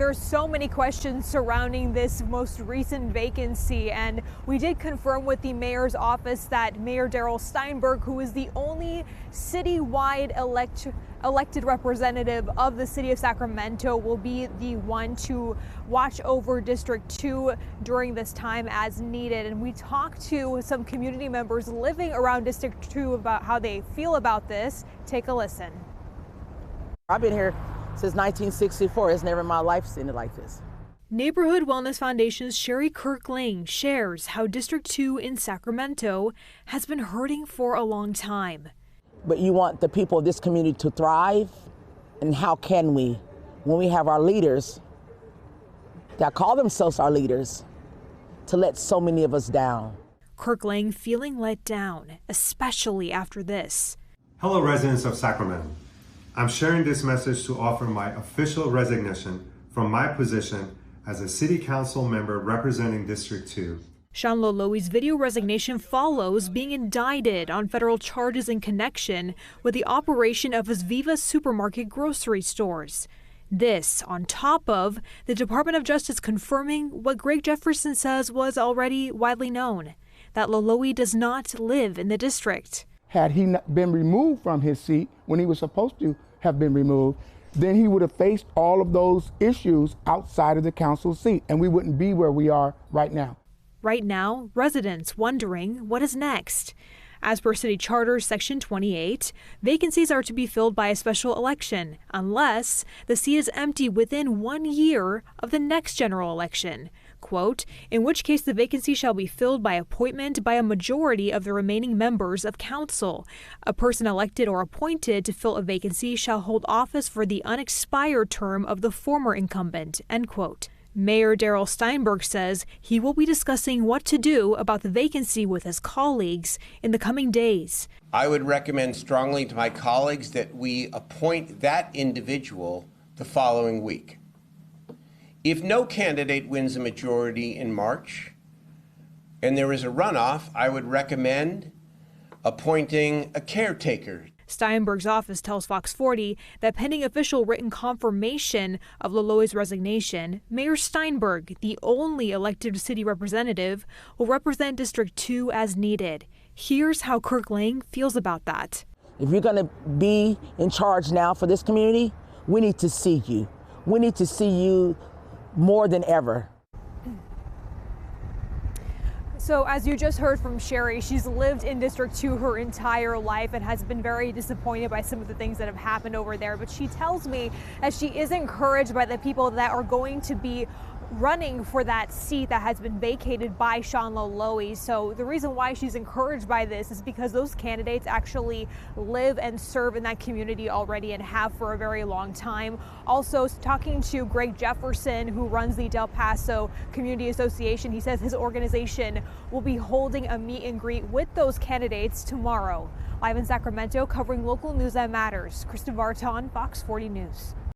There's so many questions surrounding this most recent vacancy, and we did confirm with the mayor's office that Mayor Darrell Steinberg, who is the only citywide elected representative of the city of Sacramento, will be the one to watch over District 2 during this time as needed. And we talked to some community members living around District 2 about how they feel about this. Take a listen. I've been here since 1964. It's never in my life seen it like this. Neighborhood Wellness Foundation's Sherry Kirk-Lang shares how District 2 in Sacramento has been hurting for a long time. But you want the people of this community to thrive, and how can we when we have our leaders that call themselves our leaders to let so many of us down? Kirk-Lang feeling let down, especially after this. Hello, residents of Sacramento. I'm sharing this message to offer my official resignation from my position as a city council member representing District 2. Sean Loloe's video resignation follows being indicted on federal charges in connection with the operation of his Viva supermarket grocery stores. This on top of the Department of Justice confirming what Greg Jefferson says was already widely known, that Loloe does not live in the district. Had he not been removed from his seat when he was supposed to have been removed, then he would have faced all of those issues outside of the council seat, and we wouldn't be where we are right now. Right now, residents wondering what is next. As per City Charter Section 28, vacancies are to be filled by a special election unless the seat is empty within 1 year of the next general election. Quote, in which case the vacancy shall be filled by appointment by a majority of the remaining members of council. A person elected or appointed to fill a vacancy shall hold office for the unexpired term of the former incumbent, end quote. Mayor Darrell Steinberg says he will be discussing what to do about the vacancy with his colleagues in the coming days. I would recommend strongly to my colleagues that we appoint that individual the following week. If no candidate wins a majority in March and there is a runoff, I would recommend appointing a caretaker. Steinberg's office tells Fox 40 that pending official written confirmation of Loloe's resignation, Mayor Steinberg, the only elected city representative, will represent District 2 as needed. Here's how Kirk-Lang feels about that. If you're going to be in charge now for this community, we need to see you. We need to see you more than ever. So as you just heard from Sherry, she's lived in District 2 her entire life and has been very disappointed by some of the things that have happened over there. But she tells me that she is encouraged by the people that are going to be running for that seat that has been vacated by Sean Loloe. So the reason why she's encouraged by this is because those candidates actually live and serve in that community already and have for a very long time. Also talking to Greg Jefferson, who runs the Del Paso Community Association, he says his organization will be holding a meet and greet with those candidates tomorrow. Live in Sacramento, covering local news that matters, Kristen Vartan, Fox 40 News.